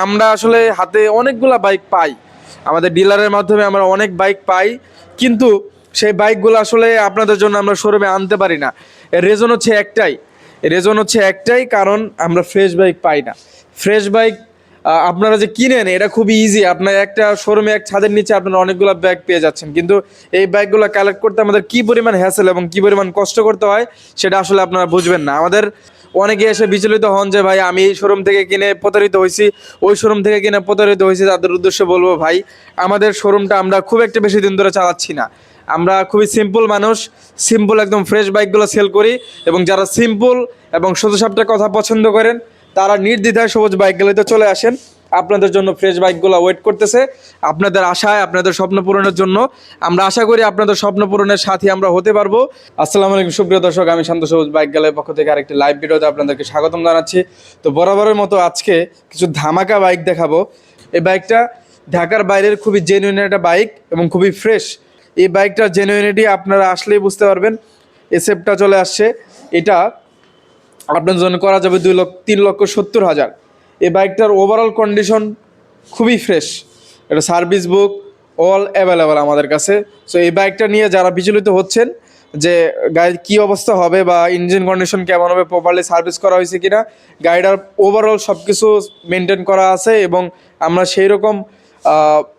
আমরা আসলে হাতে অনেকগুলা বাইক পাই, আমাদের ডিলারের মাধ্যমে আমরা অনেক বাইক পাই, কিন্তু সেই বাইকগুলো আসলে আপনাদের জন্য আমরা শোরুমে আনতে পারি না। এর রেজন হচ্ছে একটাই কারণ আমরা ফ্রেশ বাইক পাই না। ফ্রেশ বাইক আপনারা যে কিনেন এটা খুবই ইজি, আপনার একটা শোরুমে এক ছাদের নিচে আপনারা অনেকগুলো বাইক পেয়ে যাচ্ছেন, কিন্তু এই বাইকগুলো কালেক্ট করতে আমাদের কী পরিমাণ হ্যাসেল এবং কী পরিমাণ কষ্ট করতে হয় সেটা আসলে আপনারা বুঝবেন না। আমাদের অনেকে এসে বিচলিত হন যে ভাই আমি এই শোরুম থেকে কিনে প্রতারিত হয়েছি, ওই শোরুম থেকে কিনে প্রতারিত হয়েছি। তাদের উদ্দেশ্যে বলবো ভাই, আমাদের শোরুমটা আমরা খুব একটা বেশি দিন ধরে চালাচ্ছি না। আমরা খুবই সিম্পল মানুষ, সিম্পল একদম ফ্রেশ বাইকগুলো সেল করি, এবং যারা সিম্পল এবং সোজাসাপটা কথা পছন্দ করেন তারা নির্দ্বিধায় সবুজ বাইকগুলোতে চলে আসেন। আপনাদের জন্য ফ্রেশ বাইকগুলো ওয়েট করতেছে, আপনাদের আশায়, আপনাদের স্বপ্ন পূরণের জন্য। আমরা আশা করি আপনাদের স্বপ্ন পূরণের সাথী আমরা হতে পারবো। আসসালামু আলাইকুম সুপ্রিয় দর্শক, আমি শান্ত সবুজ বাইক গ্যালারির পক্ষ থেকে আরেকটি লাইভ ভিডিওতে আপনাদেরকে স্বাগতম জানাচ্ছি। তো বরাবরের মতো আজকে কিছু ধামাকা বাইক দেখাবো। এই বাইকটা ঢাকার বাইরের খুবই জেনুইন একটা বাইক এবং খুবই ফ্রেশ। এই বাইকটার জেনুইনিটি আপনারা আসলেই বুঝতে পারবেন। এসএফটা চলে আসছে, এটা আপনার জন্য করা যাবে 3,70,000। এই বাইকটার ওভারঅল কন্ডিশন খুবই ফ্রেশ, এটা সার্ভিস বুক অল অ্যাভেলেবেল আমাদের কাছে। সো এই বাইকটা নিয়ে যারা বিচলিত হচ্ছেন যে গাড়ির কী অবস্থা হবে বা ইঞ্জিন কন্ডিশন কেমন হবে, প্রপারলি সার্ভিস করা হয়েছে কিনা, গাড়িটার ওভারঅল সব কিছু মেনটেন করা আছে এবং আমরা সেই রকম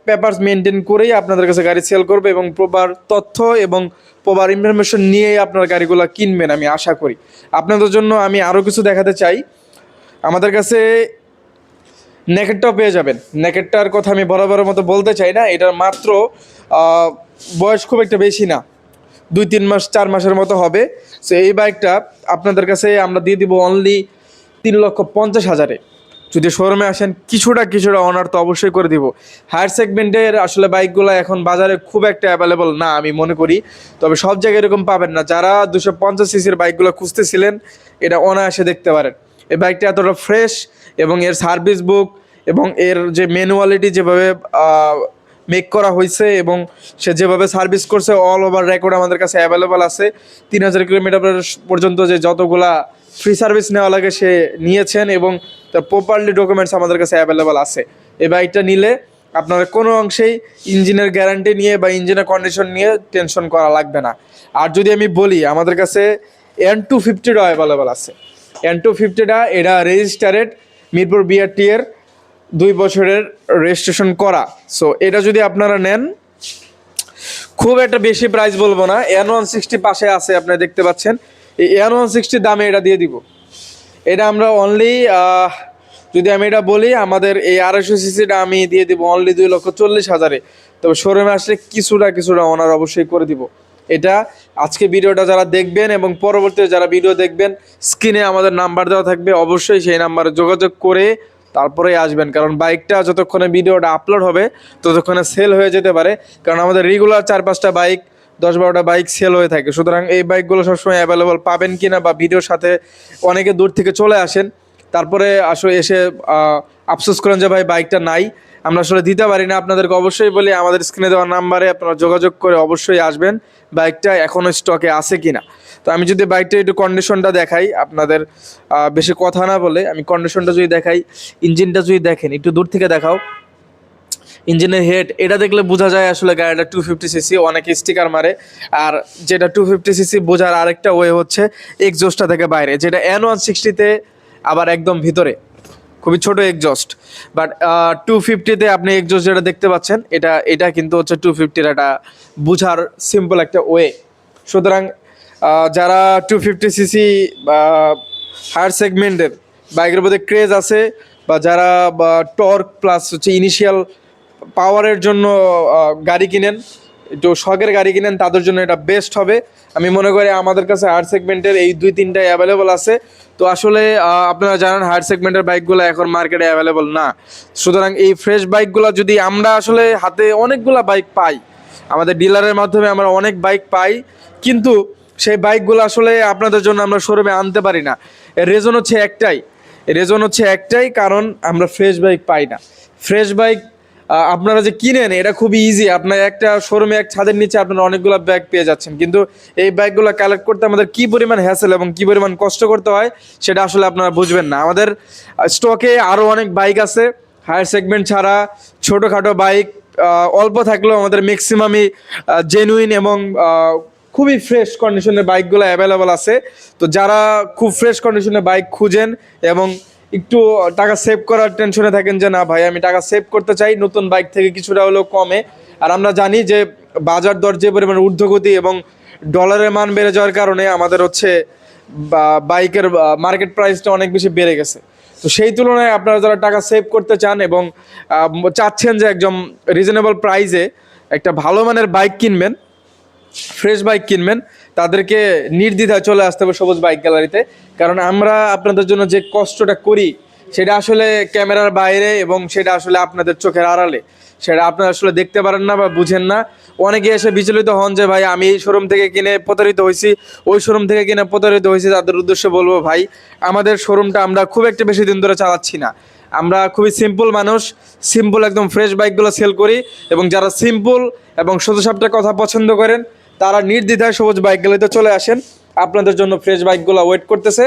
পেপারস মেনটেন করেই আপনাদের কাছে গাড়ি সেল করবে এবং প্রপার তথ্য এবং প্রপার ইনফরমেশন নিয়েই আপনার গাড়িগুলো কিনবেন আমি আশা করি। আপনাদের জন্য আমি আরও কিছু দেখাতে চাই। আমাদের কাছে নেকেটটাও পেয়ে যাবেন। নেকেটটার কথা আমি বরাবরের মতো বলতে চাই না, এটার মাত্র বয়স খুব একটা বেশি না, 2-3 মাস 4 মাসের মতো হবে। সো এই বাইকটা আপনাদের কাছে আমরা দিয়ে দিব অনলি 3,50,000-এ। যদি শোরুমে আসেন কিছুটা অনার তো অবশ্যই করে দিব। হায়ার সেগমেন্টের আসলে বাইকগুলো এখন বাজারে খুব একটা অ্যাভেলেবল না আমি মনে করি, তবে সব জায়গায় এরকম পাবেন না। যারা 250 সিসির বাইকগুলো খুঁজতেছিলেন এটা অনায়াসে দেখতে পারেন। এই বাইকটা এতটা ফ্রেশ এবং এর সার্ভিস বুক এবং এর যে ম্যানুয়ালিটি যেভাবে মেক করা হয়েছে এবং সে যেভাবে সার্ভিস করছে অল ওভার রেকর্ড আমাদের কাছে অ্যাভেলেবল আছে। 3,000 কিলোমিটার পর্যন্ত যে যতগুলা ফ্রি সার্ভিস নেওয়া লাগে সে নিয়েছেন এবং তার প্রপারলি ডকুমেন্টস আমাদের কাছে অ্যাভেলেবল আছে। এই বাইকটা নিলে আপনারা কোনো অংশেই ইঞ্জিনের গ্যারান্টি নিয়ে বা ইঞ্জিনের কন্ডিশন নিয়ে টেনশন করা লাগবে না। আর যদি আমি বলি আমাদের কাছে N250 অ্যাভেলেবল আছে। N250 এটা রেজিস্টারেড মিরপুর BRT এর 2 বছরের রেজিস্ট্রেশন করা। সো এটা যদি আপনারা নেন খুব একটা বেশি প্রাইস বলবো না, N160 পাশে আছে আপনারা দেখতে পাচ্ছেন, এই N160 দামে এটা দিয়ে দিব। এটা আমরা অনলি যদি আমি এটা বলি আমাদের এই 250 সিসিটা আমি দিয়ে দিব অনলি 2,40,000-এ। তবে শোরুমে আসলে কিছুটা অনার অবশ্যই করে দিব। এটা আজকে ভিডিওটা যারা দেখবেন এবং পরবর্তীতে যারা ভিডিও দেখবেন স্ক্রিনে আমাদের নাম্বার দেওয়া থাকবে, অবশ্যই সেই নাম্বারে যোগাযোগ করে তারপরে আসবেন, কারণ বাইকটা যতক্ষণে ভিডিওটা আপলোড হবে ততক্ষণে সেল হয়ে যেতে পারে, কারণ আমাদের রেগুলার 4-5টা বাইক 10-12টা বাইক সেল হয়ে থাকে। সুতরাং এই বাইকগুলো সবসময় অ্যাভেলেবল পাবেন কিনা বা ভিডিওর সাথে অনেকে দূর থেকে চলে আসেন, তারপরে আসলে এসে আফসোস করেন যে ভাই বাইকটা নাই, আমরা আসলে দিতে পারি না। আপনাদেরকে অবশ্যই বলি আমাদের স্ক্রিনে দেওয়া নাম্বারে আপনারা যোগাযোগ করে অবশ্যই আসবেন বাইকটা এখনও স্টকে আছে কিনা। তো আমি যদি বাইকটা একটু কন্ডিশনটা দেখাই আপনাদের, বেশি কথা না বলে আমি কন্ডিশনটা যদি দেখাই, ইঞ্জিনটা যদি দেখেন একটু দূর থেকে দেখাও, ইঞ্জিনের হেড এটা দেখলে বোঝা যায় আসলে গাড়িটা 250 সিসি। অনেকে স্টিকার মারে, আর যেটা 250 সিসি বোঝার আরেকটা ওয়ে হচ্ছে এক্সজস্টটা থেকে বাইরে, যেটা N160-তে আবার একদম ভিতরে খুবই ছোট এক্সজস্ট, বাট 250-তে আপনি এক্সজস্ট যেটা দেখতে পাচ্ছেন এটা কিন্তু হচ্ছে 250-র একটা বোঝার সিম্পল একটা ওয়ে। সুতরাং যারা 250 সিসি বা হায়ার সেগমেন্টের বাইকের প্রতি ক্রেজ আছে বা যারা টর্ক প্লাস হচ্ছে ইনিশিয়াল পাওয়ারের জন্য গাড়ি কিনেন, একটু শখের গাড়ি কিনেন, তাদের জন্য এটা বেস্ট হবে। আমি মনে করি আমাদের কাছে হায়ার সেগমেন্টের এই 2-3টাই অ্যাভেলেবল আছে। তো আসলে আপনারা জানেন হায়ার সেগমেন্টের বাইকগুলো এখন মার্কেটে অ্যাভেলেবল না। সুতরাং এই ফ্রেশ বাইকগুলো যদি আমরা আসলে হাতে অনেকগুলো বাইক পাই, আমাদের ডিলারের মাধ্যমে আমরা অনেক বাইক পাই, কিন্তু সেই বাইকগুলো আসলে আপনাদের জন্য আমরা শোরুমে আনতে পারি না। এর রেজন হচ্ছে একটাই কারণ আমরা ফ্রেশ বাইক পাই না। ফ্রেশ বাইক আপনারা যে কিনেন এটা খুবই ইজি, আপনার একটা শোরুমে এক ছাদের নিচে আপনারা অনেকগুলো বাইক পেয়ে যাচ্ছেন, কিন্তু এই বাইকগুলো কালেক্ট করতে আমাদের কী পরিমাণ হ্যাসেল এবং কী পরিমাণ কষ্ট করতে হয় সেটা আসলে আপনারা বুঝবেন না। আমাদের স্টকে আরও অনেক বাইক আছে, হায়ার সেগমেন্ট ছাড়া ছোটোখাটো বাইক অল্প থাকলেও আমাদের ম্যাক্সিমামই জেনুইন এবং খুবই ফ্রেশ কন্ডিশনের বাইকগুলো অ্যাভেলেবল আছে। তো যারা খুব ফ্রেশ কন্ডিশনের বাইক খুঁজেন এবং একটু টাকা সেভ করার টেনশনে থাকেন যে না ভাই আমি টাকা সেভ করতে চাই নতুন বাইক থেকে কিছুটা হলেও কমে, আর আমরা জানি যে বাজার দর যে পরিমাণ ঊর্ধ্বগতি এবং ডলারের মান বেড়ে যাওয়ার কারণে আমাদের হচ্ছে বাইকের মার্কেট প্রাইসটা অনেক বেশি বেড়ে গেছে। তো সেই তুলনায় আপনারা যারা টাকা সেভ করতে চান এবং চাচ্ছেন যে একদম রিজনেবল প্রাইসে একটা ভালো মানের বাইক কিনবেন, ফ্রেশ বাইক কিনবেন, তাদেরকে নির্দ্বিধায় চলে আসতে হবে সবুজ বাইক গ্যালারিতে। কারণ আমরা আপনাদের জন্য যে কষ্টটা করি সেটা আসলে ক্যামেরার বাইরে এবং সেটা আসলে আপনাদের চোখের আড়ালে, সেটা আপনারা আসলে দেখতে পারেন না বা বুঝেন না। অনেকে এসে বিচলিত হন যে ভাই আমি এই শোরুম থেকে কিনে প্রতারিত হয়েছি, ওই শোরুম থেকে কিনে প্রতারিত হয়েছি। তাদের উদ্দেশ্যে বলবো ভাই আমাদের শোরুমটা আমরা খুব একটা বেশি দিন ধরে চালাচ্ছি না, আমরা খুবই সিম্পল মানুষ, সিম্পল একদম ফ্রেশ বাইকগুলো সেল করি। এবং যারা সিম্পল এবং সোজাসাপটা কথা পছন্দ করেন তারা নির্দ্বিধায় সবুজ বাইক গ্যালারিতে চলে আসেন, আপনাদের জন্য ফ্রেশ বাইকগুলো ওয়েট করতেছে।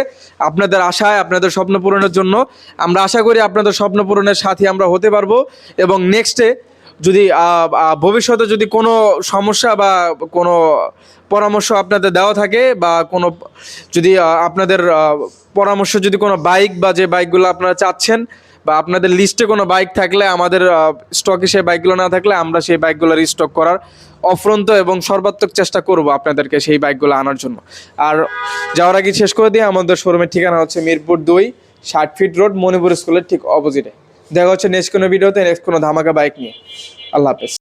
আপনাদের আশায় আপনাদের স্বপ্ন পূরণের জন্য আমরা আশা করি আপনাদের স্বপ্ন পূরণের সাথী আমরা হতে পারবো। এবং নেক্সটে যদি ভবিষ্যতে যদি কোনো সমস্যা বা কোনো পরামর্শ আপনাদের দেওয়া থাকে বা কোনো যদি আপনাদের পরামর্শ যদি কোনো বাইক বা যে বাইকগুলো আপনারা চাচ্ছেন বা আপনাদের লিস্টে কোনো বাইক থাকলে, আমাদের স্টকে সেই বাইকগুলো না থাকলে আমরা সেই বাইকগুলো রিস্টক করার অফুরন্ত এবং সর্বাত্মক চেষ্টা করব আপনাদেরকে সেই বাইকগুলো আনার জন্য। আর যাওয়ার আগে শেষ করে দিয়ে আমাদের শোরুমের ঠিকানা হচ্ছে মিরপুর 2 60 ফিট রোড, মণিপুর স্কুলের ঠিক অপোজিটে। দেখা হচ্ছে নেক্সট কোনো ভিডিওতে নেক্সট কোনো ধামাকা বাইক নিয়ে। আল্লাহ হাফেজ।